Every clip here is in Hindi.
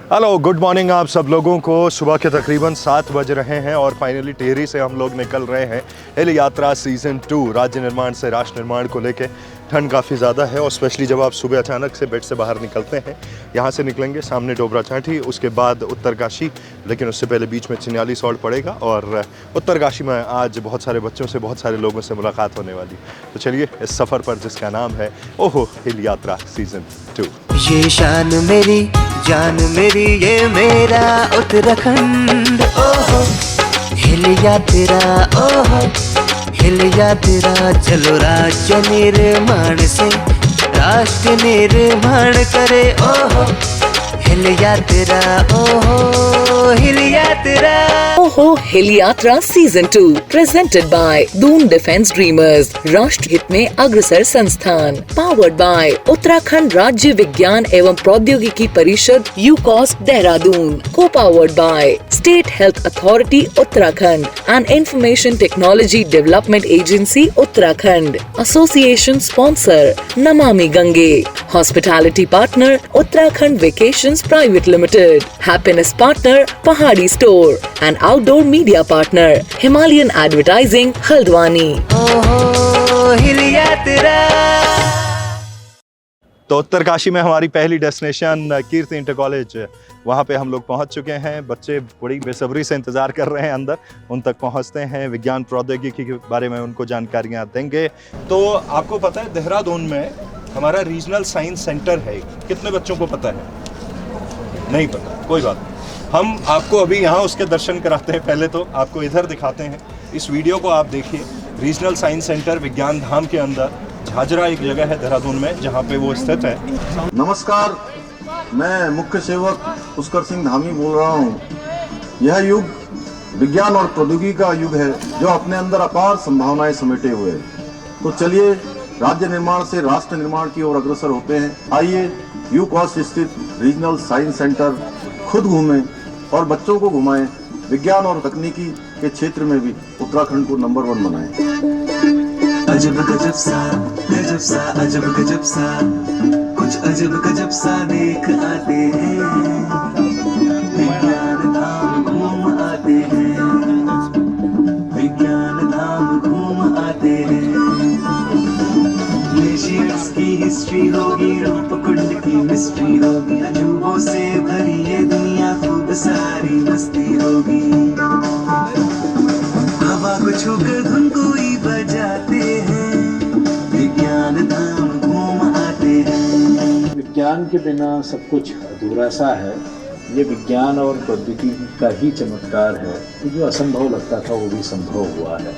हेलो, गुड मॉर्निंग आप सब लोगों को। सुबह के तकरीबन 7 बज रहे हैं और फाइनली टिहरी से हम लोग निकल रहे हैं हिल यात्रा सीज़न 2 राज्य निर्माण से राष्ट्र निर्माण को लेके। ठंड काफ़ी ज़्यादा है और स्पेशली जब आप सुबह अचानक से बेड से बाहर निकलते हैं। यहाँ से निकलेंगे, सामने डोबरा चांठी, उसके बाद उत्तरकाशी, लेकिन उससे पहले बीच में चिन्याली सॉल्ट पड़ेगा और उत्तरकाशी में आज बहुत सारे बच्चों से, बहुत सारे लोगों से मुलाकात होने वाली। तो चलिए इस सफ़र पर जिसका नाम है ओहो हिल यात्रा सीज़न 2। ये शान मेरी जान मेरी ये मेरा उत्तराखंड, ओहो हिल यात्रा, ओहो हिल यात्रा। चलो राज्य निर्माण से राष्ट्र निर्माण करे, ओहो हिल यात्रा, ओहो हिल यात्रा। ओहो हिल यात्रा season 2 presented by Doon defence dreamers, राष्ट्र हित में अग्रसर संस्थान, पावर्ड बाय उत्तराखंड राज्य विज्ञान एवं प्रौद्योगिकी परिषद यूकॉस देहरादून, को powered by state health authority Uttarakhand and information technology development agency Uttarakhand. Association sponsor Namami Gange, hospitality partner Uttarakhand vacations private limited, happiness partner Pahadi store and outdoor media partner Himalayan advertising Haldwani. ओहो हिल यात्रा। तो उत्तरकाशी में हमारी पहली डेस्टिनेशन कीर्ति इंटर कॉलेज, वहाँ पे हम लोग पहुँच चुके हैं। बच्चे बड़ी बेसब्री से इंतज़ार कर रहे हैं, अंदर उन तक पहुँचते हैं, विज्ञान प्रौद्योगिकी के बारे में उनको जानकारियाँ देंगे। तो आपको पता है देहरादून में हमारा रीजनल साइंस सेंटर है, कितने बच्चों को पता है? नहीं पता, कोई बात नहीं। हम आपको अभी यहाँ उसके दर्शन कराते हैं। पहले तो आपको इधर दिखाते हैं, इस वीडियो को आप देखिए। रीजनल साइंस सेंटर विज्ञान धाम के अंदर झाझरा एक जगह है देहरादून में, जहाँ पे वो स्थित है। नमस्कार, मैं मुख्य सेवक पुष्कर सिंह धामी बोल रहा हूँ। यह युग विज्ञान और प्रौद्योगिकी का युग है, जो अपने अंदर अपार संभावनाएं समेटे हुए है। तो चलिए राज्य निर्माण से राष्ट्र निर्माण की ओर अग्रसर होते हैं। आइए यूकॉस स्थित रीजनल साइंस सेंटर खुद घूमें और बच्चों को घुमाएं। विज्ञान और तकनीकी के क्षेत्र में भी उत्तराखंड को नंबर 1 बनाएं। अजब गजब सा अजब गजब सा, कुछ अजब गजब सा देख आते हैं। विज्ञान धाम घूम आते हैं, विज्ञान धाम घूम आते हैं। ग्लेशियर्स की हिस्ट्री होगी, रूपकुंड की मिस्ट्री होगी, अजूबों से भरी ये दुनिया, खूब सारी मस्ती होगी। हवा को छूकर धुन कोई बजाते हैं, विज्ञान धाम घूम आते हैं। विज्ञान के बिना सब कुछ अधूरा सा है। ये विज्ञान और प्रौद्योगिकी का ही चमत्कार है कि जो असंभव लगता था वो भी संभव हुआ है।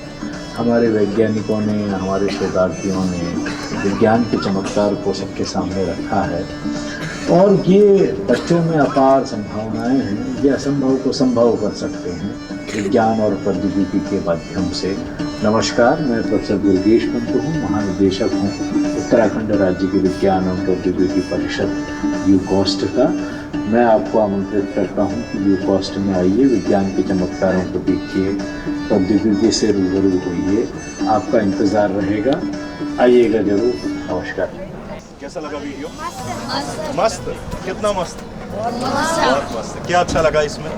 हमारे वैज्ञानिकों ने, हमारे शोधार्थियों ने विज्ञान के चमत्कार को सबके सामने रखा है और ये बच्चों में अपार संभावनाएं हैं। ये असंभव को संभव कर सकते हैं विज्ञान और प्रौद्योगिकी के माध्यम से। नमस्कार, मैं प्रोफेसर दुर्गेश पंत हूँ, महानिदेशक हूँ उत्तराखंड राज्य की विज्ञान और प्रौद्योगिकी परिषद यूकॉस्ट का। मैं आपको आमंत्रित करता हूँ कि यूकॉस्ट में आइए, विज्ञान के चमत्कारों को देखिए, प्रौद्योगिकी से रूबरू होइए। आपका इंतज़ार रहेगा, आइएगा जरूर। नमस्कार। कैसा लगा वीडियो? मस्त। कितना मस्त? बहुत मस्त। क्या अच्छा लगा इसमें?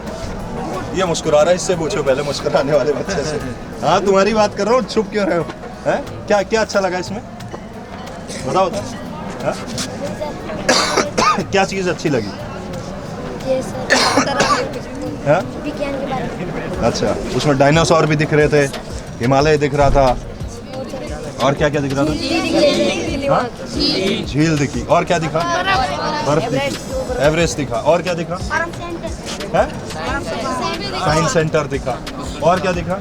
ये मुस्कुरा रहा है, इससे पूछो पहले, मुस्कुराने वाले बच्चे से। हाँ, तुम्हारी बात कर रहा हूँ, छुप क्यों रहे हो? हैं? क्या क्या अच्छा लगा इसमें? बताओ तो। हाँ? क्या चीज़ अच्छी लगी? हाँ? विज्ञान के बारे में। अच्छा, उसमें डायनासोर भी दिख रहे थे, हिमालय दिख रहा था, और क्या क्या दिख रहा था? हाँ? झील दिखी, और क्या दिखा? बर्फ दिखी, एवरेस्ट दिखा, और क्या दिखा? साइंस सेंटर दिखा, और क्या दिखा?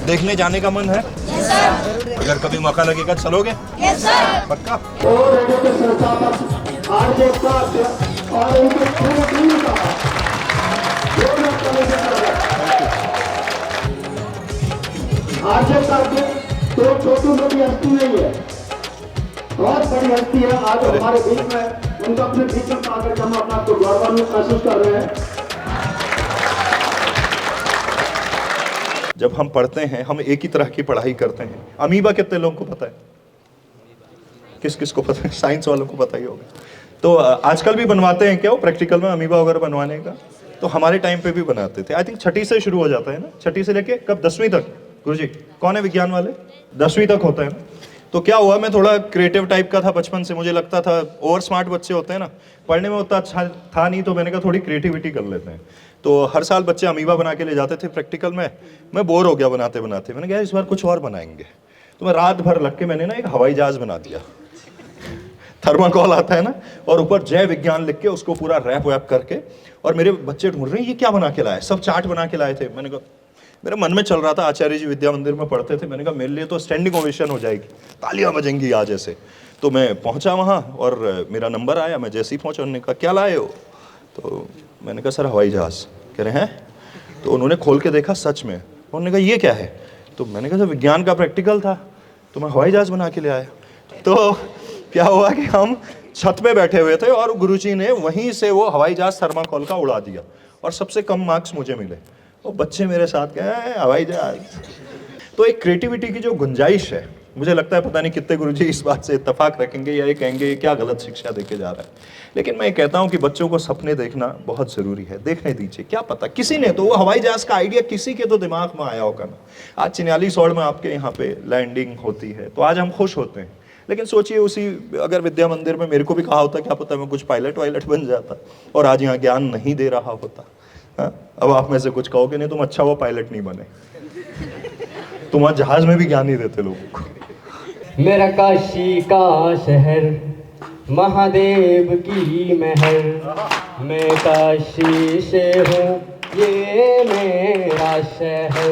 देखने जाने का मन है? अगर कभी मौका लगेगा चलोगे? पक्का? तो छोटू मोटी हस्ती नहीं है, बहुत बड़ी हस्ती है। आज हमारे बीच में, उनको अपने बीच में पाकर हम अपना आपको गौरवान्वित महसूस कर रहे हैं। जब हम पढ़ते हैं, हम एक ही तरह की पढ़ाई करते हैं। अमीबा कितने लोगों को पता है? किस किस को पता है? साइंस वालों को पता ही होगा। तो आजकल भी बनवाते हैं क्या वो प्रैक्टिकल में अमीबा वगैरह बनवाने का? तो हमारे टाइम पे भी बनाते थे। आई थिंक छठी से शुरू हो जाता है ना, छठी से लेके कब 10वीं तक? गुरुजी कौन है विज्ञान वाले? 10वीं तक होता है ना। तो क्या हुआ, मैं थोड़ा क्रिएटिव टाइप का था बचपन से, मुझे लगता था ओवर स्मार्ट बच्चे होते हैं ना, पढ़ने में उतना अच्छा था नहीं, तो मैंने कहा थोड़ी क्रिएटिविटी कर लेते हैं। तो हर साल बच्चे अमीबा बना के ले जाते थे प्रैक्टिकल में, मैं बोर हो गया बनाते बनाते, मैंने कहा इस बार कुछ और बनाएंगे। तो मैं रात भर लग के मैंने ना एक हवाई जहाज बना दिया, थर्माकोल आता है ना, और ऊपर जय विज्ञान लिख के उसको पूरा रैप वैप करके, और मेरे बच्चे ढूंढ रहे हैं ये क्या बना के लाए, सब चार्ट बना के लाए थे। मैंने कहा, मेरे मन में चल रहा था, आचार्य जी विद्या मंदिर में पढ़ते थे, मैंने कहा मेरे लिए तो स्टैंडिंग ओवेशन हो जाएगी, तालियां बजेंगी आज ऐसे। तो मैं पहुंचा वहाँ और मेरा नंबर आया, मैं जैसे ही पहुंचा उन्होंने कहा क्या लाए हो? तो मैंने कहा सर हवाई जहाज। कह रहे हैं? तो उन्होंने खोल के देखा, सच में। उन्होंने कहा ये क्या है? तो मैंने कहा सर विज्ञान का प्रैक्टिकल था तो मैं हवाई जहाज बना के ले आया। तो क्या हुआ कि हम छत पे बैठे हुए थे और गुरुजी ने वहीं से वो हवाई जहाज थर्माकोल का उड़ा दिया और सबसे कम मार्क्स मुझे मिले। और बच्चे मेरे साथ गए हवाई जहाज। तो एक क्रिएटिविटी की जो गुंजाइश है, मुझे लगता है पता नहीं कितने गुरुजी इस बात से इत्तेफाक रखेंगे या ये कहेंगे क्या गलत शिक्षा देके जा रहा है, लेकिन मैं कहता हूं कि बच्चों को सपने देखना बहुत जरूरी है। देखने दीजिए, क्या पता किसी ने तो वो हवाई जहाज का आइडिया किसी के तो दिमाग में आया होगा ना। आज 44 में आपके यहाँ पे लैंडिंग होती है तो आज हम खुश होते हैं, लेकिन सोचिए उसी अगर विद्या मंदिर में मेरे को भी कहा होता, क्या पता मैं कुछ पायलट वायलट बन जाता और आज यहाँ ज्ञान नहीं दे रहा होता। हाँ? अब आप में से कुछ कहोगे नहीं तुम अच्छा वो पायलट नहीं बने, तुम आज जहाज में भी ज्ञान नहीं देते लोगों को। मेरा काशी का शहर महादेव की महर, मैं काशी से हूँ ये मेरा शहर।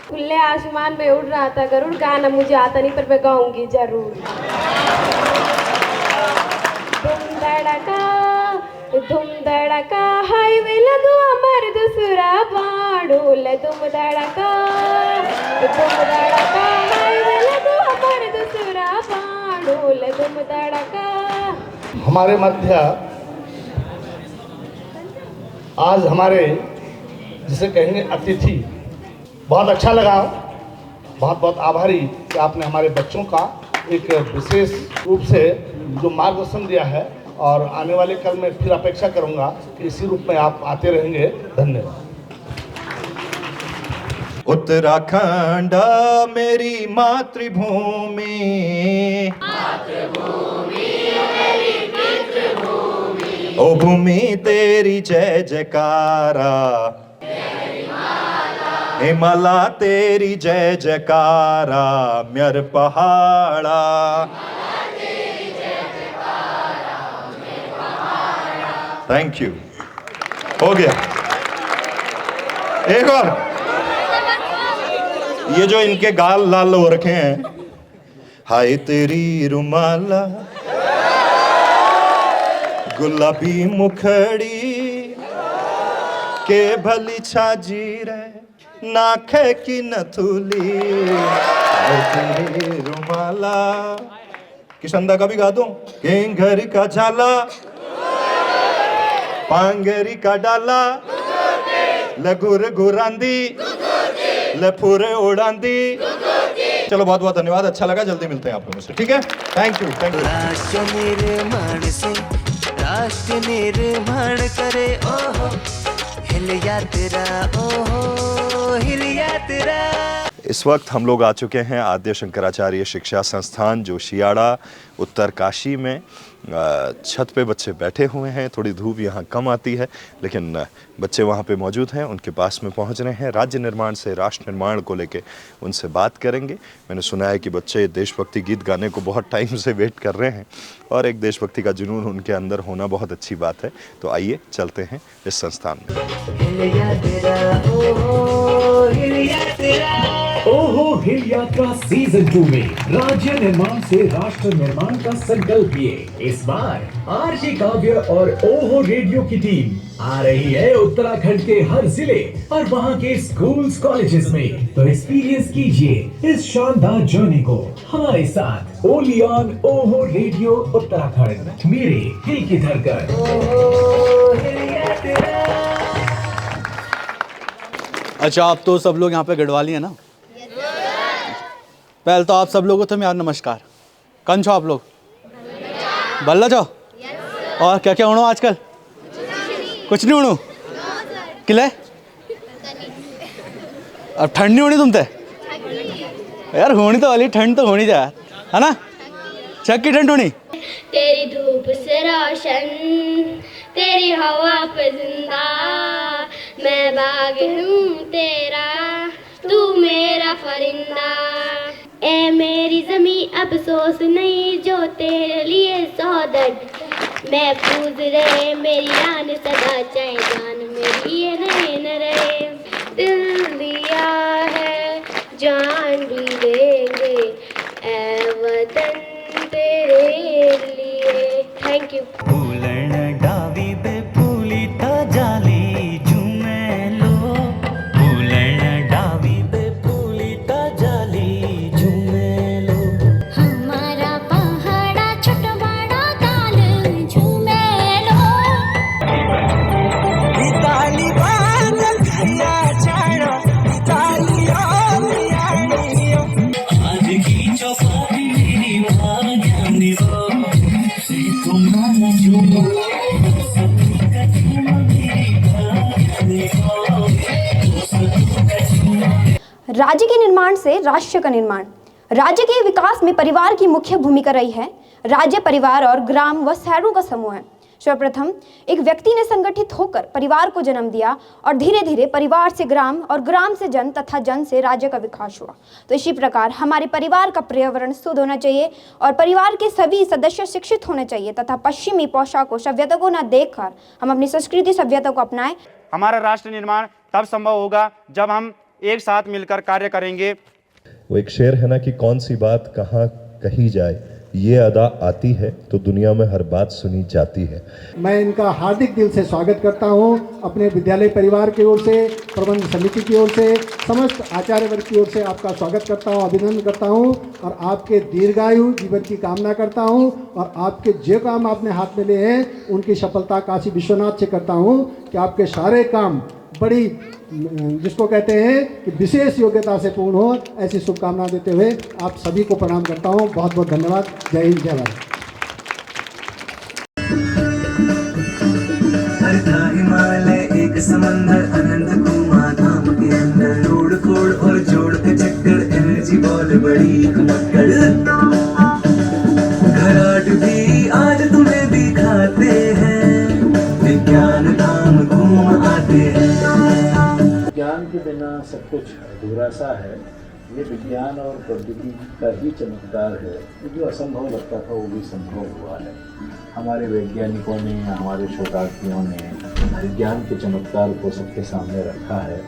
खुले आसमान में उड़ रहा था गरुड़, गाना मुझे आता नहीं पर मैं गाऊंगी जरूर। धुम धड़का हाईवे लगवा मर दूसरा बाड़ोल, धुम धड़का हाईवे लगवा मर दूसरा बाड़ोल, धुम धड़का। हमारे मध्य आज हमारे जिसे कहेंगे अतिथि, बहुत अच्छा लगा, बहुत बहुत आभारी कि आपने हमारे बच्चों का एक विशेष रूप से जो मार्गदर्शन दिया है, और आने वाले कल में फिर अपेक्षा करूंगा कि इसी रूप में आप आते रहेंगे। धन्यवाद। उत्तराखंड मेरी मातृभूमि, ओ भूमि तेरी जय जयकारा, हिमालय तेरी जय जयकारा, म्यर पहाड़ा। थैंक यू, हो गया। एक और, ये जो इनके गाल लाल हो रखे हैं, हाय तेरी रुमाला गुलाबी मुखड़ी के भली छाजी रे नाखे की नथुली, हाय तेरी रुमाला। किशनदा का भी गा दूं, केंगरी का झाला पांगेरी का डाला, लगुर गुरांदी लफुरे उड़ांदी। चलो बहुत बहुत धन्यवाद, अच्छा लगा, जल्दी मिलते हैं आप लोगों से, ठीक है? Thank you, thank you. राष्ट्र निर्माण से राष्ट्र निर्माण करे, ओहो हिलिया तेरा, ओहो हिलिया तेरा। इस वक्त हम लोग आ चुके हैं आद्य शंकराचार्य शिक्षा संस्थान जोशियाड़ा उत्तरकाशी में। छत पे बच्चे बैठे हुए हैं, थोड़ी धूप यहाँ कम आती है लेकिन बच्चे वहाँ पे मौजूद हैं, उनके पास में पहुँच रहे हैं। राज्य निर्माण से राष्ट्र निर्माण को लेके उनसे बात करेंगे। मैंने सुना है कि बच्चे देशभक्ति गीत गाने को बहुत टाइम से वेट कर रहे हैं और एक देशभक्ति का जुनून उनके अंदर होना बहुत अच्छी बात है। तो आइए चलते हैं इस संस्थान में। ओहो हिल यात्रा सीजन 2 में राज्य निर्माण से राष्ट्र निर्माण का संकल्प लिए इस बार आरजे काव्य और ओहो रेडियो की टीम आ रही है उत्तराखंड के हर जिले और वहां के स्कूल्स कॉलेजेस में। तो एक्सपीरियंस कीजिए इस शानदार जर्नी को हमारे साथ। ओनली ऑन ओहो रेडियो उत्तराखंड, मेरे दिल की धड़कन। अच्छा, आप तो सब लोग यहाँ पे गढ़वाली है ना? पहले तो आप सब लोगों को मेरा नमस्कार। कौन छो आप लोग? बल्ला छो? और क्या क्या उड़ो आजकल? कुछ नहीं उड़ो किले? अब ठंड नहीं होनी तुमसे यार? होनी तो वाली, ठंड तो होनी जाए, है ना? छक की ठंड होनी। तेरी धूप से रोशन, तेरी हवा पे जिंदा, मैं बाग हूँ तेरा, तू मेरा परिंदा। ए मेरी जमी अफसोस नहीं जो तेरे लिए सौदट, महफूज रहे मेरी जान सदा, चाहे जान मेरी ये नहीं न रहे। दिल दिया है जान भी देंगे ए वतन तेरे लिए। Thank you. फूलन डावी पे फूली तो जाली झूमे लो, फूलन डावी पे फूली तो जाली झूमे लो। हमारा पहाड़ा छोटा बड़ा ताल झूमे लो। ताली बाल दिया चारो, तालियों मियानियों, आज की चौपाटी मेरी भाग्यानी हो, तुम्हारा झूमो राज्य के निर्माण से राष्ट्र का निर्माण। राज्य के विकास में परिवार की मुख्य भूमिका रही है। राज्य परिवार और ग्राम व शहरों का समूह है। सर्वप्रथम एक व्यक्ति ने संगठित होकर परिवार को जन्म दिया और धीरे धीरे परिवार से ग्राम और ग्राम से जन तथा जन से राज्य का विकास हुआ। तो इसी प्रकार हमारे परिवार का पर्यावरण शुद्ध होना चाहिए और परिवार के सभी सदस्य शिक्षित होने चाहिए तथा पश्चिमी पोशाकों सभ्यता को न देखकर हम अपनी संस्कृति सभ्यता को अपनाएं। हमारा राष्ट्र निर्माण तब संभव होगा जब हम एक साथ मिलकर कार्य करेंगे। वो एक शेर है ना कि कौन सी बात कहाँ कही जाए, ये अदा आती है तो दुनिया में हर बात सुनी जाती है। मैं इनका हार्दिक दिल से स्वागत करता हूँ। अपने विद्यालय परिवार की ओर से, प्रबंध समिति की ओर से, समस्त आचार्य वर्ग की ओर से आपका स्वागत करता हूँ, अभिनंदन करता हूँ और आपके दीर्घायु जीवन की कामना करता हूँ और आपके जो काम आपने हाथ में लिए हैं उनकी सफलता काशी विश्वनाथ से करता हूँ कि आपके सारे काम बड़ी जिसको कहते हैं कि विशेष योग्यता से पूर्ण हो, ऐसी शुभकामना देते हुए आप सभी को प्रणाम करता हूँ। बहुत बहुत धन्यवाद। जय हिंद, जय भारत। हरता हिमालय एक समंदर, अनंत कुमार धाम के अंदर, तोड़ फोड़ और जोड़ के चक्कर, एनर्जी बॉल बड़ी कमक्कड़, घराट भी आज तुम्हें दिखाते हैं, विज्ञान धाम घूम आते हैं। ज्ञान के बिना सब कुछ अधूरा सा है। ये विज्ञान और प्रौद्योगिकी का ही चमत्कार है। जो असंभव लगता था वो भी संभव हुआ है। हमारे वैज्ञानिकों ने, हमारे शोधार्थियों ने विज्ञान के चमत्कार को सबके सामने रखा है।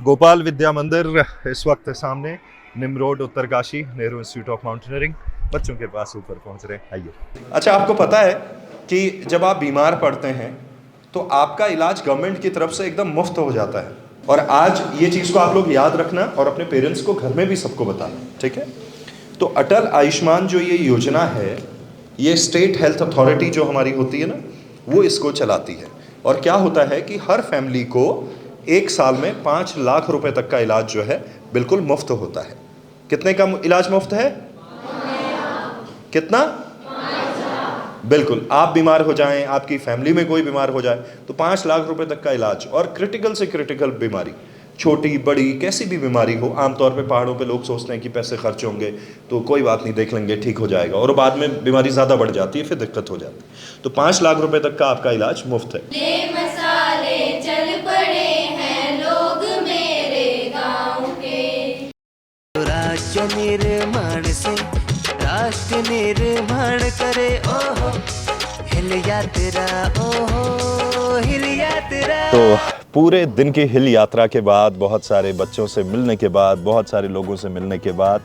गोपाल विद्या मंदिर इस वक्त सामने, निमरोड Uttarkashi, Nehru institute of mountaineering, बच्चों के पास ऊपर पहुंच रहे हैं। आइए। अच्छा, आपको पता है कि जब आप बीमार पड़ते हैं तो आपका इलाज गवर्नमेंट की तरफ से एकदम मुफ्त हो जाता है। और आज ये चीज़ को आप लोग याद रखना और अपने पेरेंट्स को घर में भी सबको बताना, ठीक है? तो अटल आयुष्मान जो ये योजना है, ये स्टेट हेल्थ अथॉरिटी जो हमारी होती है ना, वो इसको चलाती है। और क्या होता है कि हर फैमिली को एक साल में 5 लाख रुपए तक का इलाज जो है बिल्कुल मुफ्त होता है। कितने का इलाज मुफ्त है? कितना? बिल्कुल। आप बीमार हो जाएं, आपकी फैमिली में कोई बीमार हो जाए तो 5 लाख रुपए तक का इलाज। और क्रिटिकल से क्रिटिकल बीमारी, छोटी बड़ी कैसी भी बीमारी हो, आमतौर पे पहाड़ों पे लोग सोचते हैं कि पैसे खर्च होंगे तो कोई बात नहीं, देख लेंगे, ठीक हो जाएगा, और बाद में बीमारी ज़्यादा बढ़ जाती है, फिर दिक्कत हो जाती है। तो 5 लाख रुपए तक का आपका इलाज मुफ्त है। मसाले चल पड़े हैं लोग मेरे गांव के। राज्य निर्माण से राष्ट्र निर्माण करे, ओहो हिल यात्रा, ओहो हिल यात्रा। तो पूरे दिन की हिल यात्रा के बाद, बहुत सारे बच्चों से मिलने के बाद, बहुत सारे लोगों से मिलने के बाद,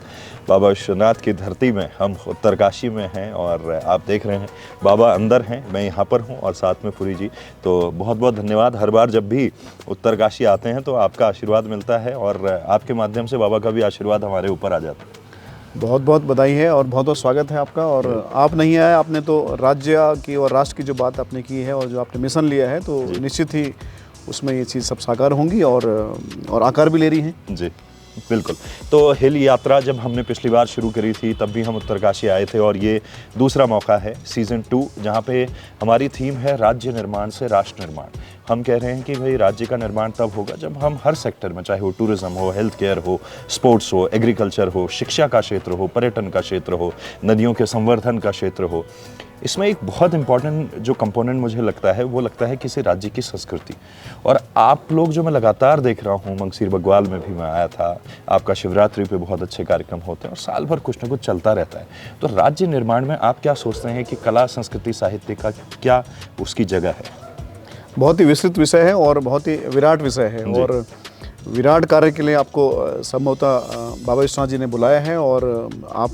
बाबा विश्वनाथ की धरती में हम उत्तरकाशी में हैं और आप देख रहे हैं बाबा अंदर हैं, मैं यहाँ पर हूँ और साथ में पुरी जी। तो बहुत बहुत धन्यवाद। हर बार जब भी उत्तरकाशी आते हैं तो आपका आशीर्वाद मिलता है और आपके माध्यम से बाबा का भी आशीर्वाद हमारे ऊपर आ जाता है। बहुत बहुत बधाई है और बहुत बहुत स्वागत है आपका। और आप नहीं आए, आपने तो राज्य की और राष्ट्र की जो बात आपने की है और जो आपने मिशन लिया है, तो निश्चित ही उसमें ये चीज़ सब साकार होंगी और आकार भी ले रही हैं। जी, बिल्कुल। तो हिल यात्रा जब हमने पिछली बार शुरू करी थी तब भी हम उत्तरकाशी आए थे और ये दूसरा मौका है सीज़न 2 जहाँ पे हमारी थीम है राज्य निर्माण से राष्ट्र निर्माण। हम कह रहे हैं कि भाई राज्य का निर्माण तब होगा जब हम हर सेक्टर में, चाहे वो टूरिज़्म हो, हेल्थ केयर हो, स्पोर्ट्स हो, एग्रीकल्चर हो, शिक्षा का क्षेत्र हो, पर्यटन का क्षेत्र हो, नदियों के संवर्धन का क्षेत्र हो, इसमें एक बहुत इंपॉर्टेंट जो कंपोनेंट मुझे लगता है वो लगता है किसी राज्य की संस्कृति। और आप लोग जो मैं लगातार देख रहा हूँ, मंगसीर बगवाल में भी मैं आया था, आपका शिवरात्रि पे बहुत अच्छे कार्यक्रम होते हैं और साल भर कुछ ना कुछ चलता रहता है। तो राज्य निर्माण में आप क्या सोचते हैं कि कला, संस्कृति, साहित्य का क्या उसकी जगह है? बहुत ही विस्तृत विषय है और बहुत ही विराट विषय है और विराट कार्य के लिए आपको संभवतः बाबा विश्वनाथ जी ने बुलाया है। और आप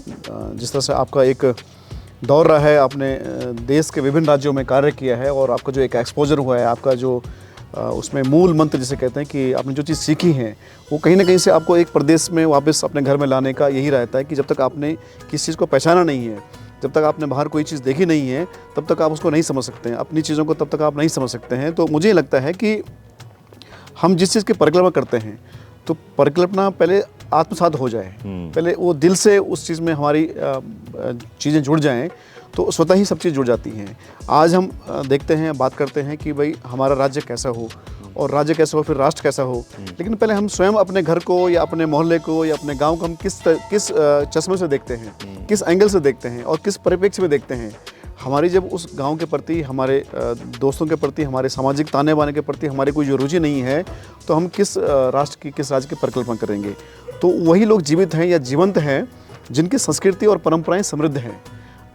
जिस तरह से आपका एक दौर रहा है, आपने देश के विभिन्न राज्यों में कार्य किया है और आपका जो एक एक्सपोजर हुआ है, आपका जो उसमें मूल मंत्र जिसे कहते हैं कि आपने जो चीज़ सीखी है वो कहीं ना कहीं से आपको एक प्रदेश में वापस अपने घर में लाने का यही रहता है कि जब तक आपने किसी चीज़ को पहचाना नहीं है, जब तक आपने बाहर कोई चीज़ देखी नहीं है, तब तक आप उसको नहीं समझ सकते हैं, अपनी चीज़ों को तब तक आप नहीं समझ सकते हैं। तो मुझे लगता है कि हम जिस चीज़ की परिकल्पना करते हैं तो परिकल्पना पहले आत्मसात हो जाए, पहले वो दिल से उस चीज़ में हमारी चीज़ें जुड़ जाएं तो स्वतः ही सब चीज़ जुड़ जाती हैं। आज हम देखते हैं, बात करते हैं कि भाई हमारा राज्य कैसा हो और राज्य कैसा हो, फिर राष्ट्र कैसा हो, लेकिन पहले हम स्वयं अपने घर को या अपने मोहल्ले को या अपने गांव को हम किस चश्मे से देखते हैं, किस एंगल से देखते हैं और किस परिप्रेक्ष्य में देखते हैं। हमारी जब उस गांव के प्रति, हमारे दोस्तों के प्रति, हमारे सामाजिक ताने बाने के प्रति हमारी कोई जो रुचि नहीं है तो हम किस राष्ट्र की, किस राज्य की परिकल्पना करेंगे। तो वही लोग जीवित हैं या जीवंत हैं जिनकी संस्कृति और परंपराएं समृद्ध हैं।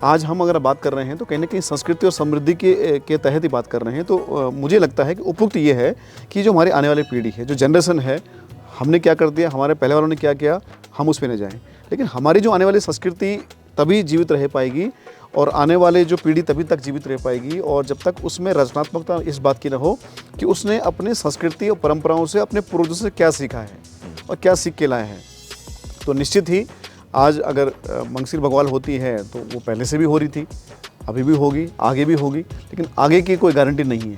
आज हम अगर बात कर रहे हैं तो कहीं ना कहीं संस्कृति और समृद्धि के तहत ही बात कर रहे हैं। तो मुझे लगता है कि उपयुक्त ये है कि जो हमारी आने वाली पीढ़ी है, जो जनरेशन है, हमने क्या कर दिया, हमारे पहले वालों ने क्या किया, हम उस पर न जाएँ। लेकिन हमारी जो आने वाली संस्कृति तभी जीवित रह पाएगी और आने वाले जो पीढ़ी तभी तक जीवित रह पाएगी और जब तक उसमें रचनात्मकता इस बात की न हो कि उसने अपने संस्कृति और परंपराओं से, अपने पूर्वजों से क्या सीखा है और क्या सीख के लाया है। तो निश्चित ही आज अगर मंगसीर बगवाल होती है तो वो पहले से भी हो रही थी, अभी भी होगी, आगे भी होगी, लेकिन आगे की कोई गारंटी नहीं है।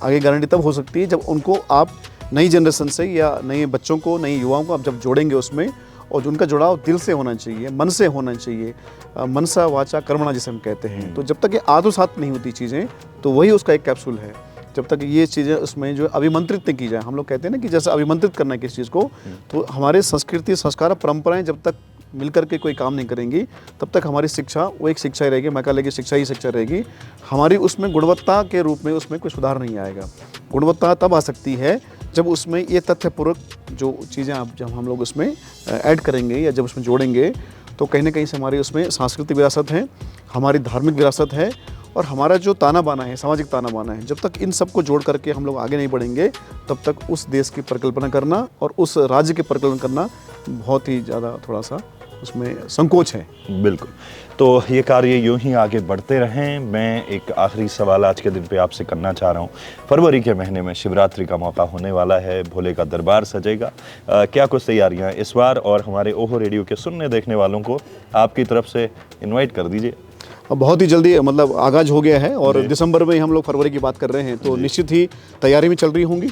आगे गारंटी तब हो सकती है जब उनको आप नई जनरेशन से या नए बच्चों को, नए युवाओं को आप जब जोड़ेंगे उसमें, और उनका जुड़ाव दिल से होना चाहिए, मन से होना चाहिए, मनसा वाचा कर्मणा जिसे हम कहते हैं। तो जब तक ये आत्मसात नहीं होती चीज़ें तो वही उसका एक कैप्सूल है। जब तक ये चीज़ें उसमें जो अभिमंत्रित नहीं की जाए, हम लोग कहते हैं ना कि जैसे अभिमंत्रित करना है किसी चीज़ को, तो हमारे संस्कृति, संस्कार, परंपराएं जब तक मिलकर के कोई काम नहीं करेंगी तब तक हमारी शिक्षा वो एक शिक्षा ही रहेगी। मैं कह लेगी शिक्षा ही शिक्षा रहेगी। हमारी उसमें गुणवत्ता के रूप में उसमें कोई सुधार नहीं आएगा। गुणवत्ता तब आ सकती है जब उसमें ये तथ्यपूर्वक जो चीज़ें आप जब हम लोग उसमें ऐड करेंगे या जब उसमें जोड़ेंगे तो कहीं ना कहीं से हमारी उसमें सांस्कृतिक विरासत है, हमारी धार्मिक विरासत है और हमारा जो ताना बाना है, सामाजिक ताना बाना है। जब तक इन सब को जोड़ करके हम लोग आगे नहीं बढ़ेंगे तब तक उस देश की परिकल्पना करना और उस राज्य की परिकल्पना करना बहुत ही ज़्यादा थोड़ा सा उसमें संकोच है। बिल्कुल। तो ये कार्य यूं ही आगे बढ़ते रहें। मैं एक आखिरी सवाल आज के दिन पे आपसे करना चाह रहा हूँ। फरवरी के महीने में शिवरात्रि का मौका होने वाला है, भोले का दरबार सजेगा, क्या कुछ तैयारियाँ इस बार, और हमारे ओहो रेडियो के सुनने देखने वालों को आपकी तरफ से इन्वाइट कर दीजिए। बहुत ही जल्दी मतलब आगाज हो गया है और दिसंबर में हम लोग फरवरी की बात कर रहे हैं, तो निश्चित ही तैयारी में चल रही होंगी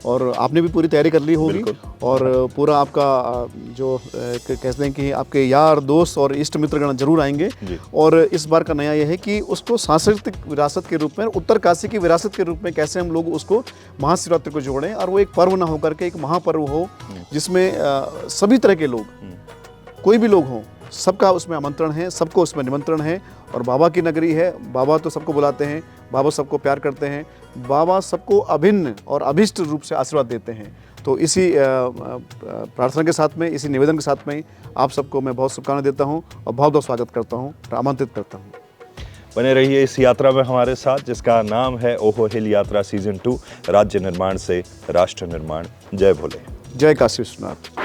और आपने भी पूरी तैयारी कर ली होगी और पूरा आपका जो कहते हैं कि आपके यार दोस्त और इष्ट मित्रगण जरूर आएंगे। और इस बार का नया यह है कि उसको सांस्कृतिक विरासत के रूप में, उत्तरकाशी की विरासत के रूप में कैसे हम लोग उसको महाशिवरात्रि को जोड़ें और वो एक पर्व ना होकर के एक महापर्व हो जिसमें सभी तरह के लोग, कोई भी लोग हों, सबका उसमें आमंत्रण है, सबको उसमें निमंत्रण है। और बाबा की नगरी है, बाबा तो सबको बुलाते हैं, बाबा सबको प्यार करते हैं, बाबा सबको अभिन्न और अभिष्ट रूप से आशीर्वाद देते हैं। तो इसी प्रार्थना के साथ में, इसी निवेदन के साथ में आप सबको मैं बहुत शुभकामनाएं देता हूं और बहुत बहुत स्वागत करता हूं और आमंत्रित करता हूं। बने रहिए इस यात्रा में हमारे साथ जिसका नाम है ओहो हिल यात्रा सीजन 2, राज्य निर्माण से राष्ट्र निर्माण। जय भोले, जय काशी विश्वनाथ।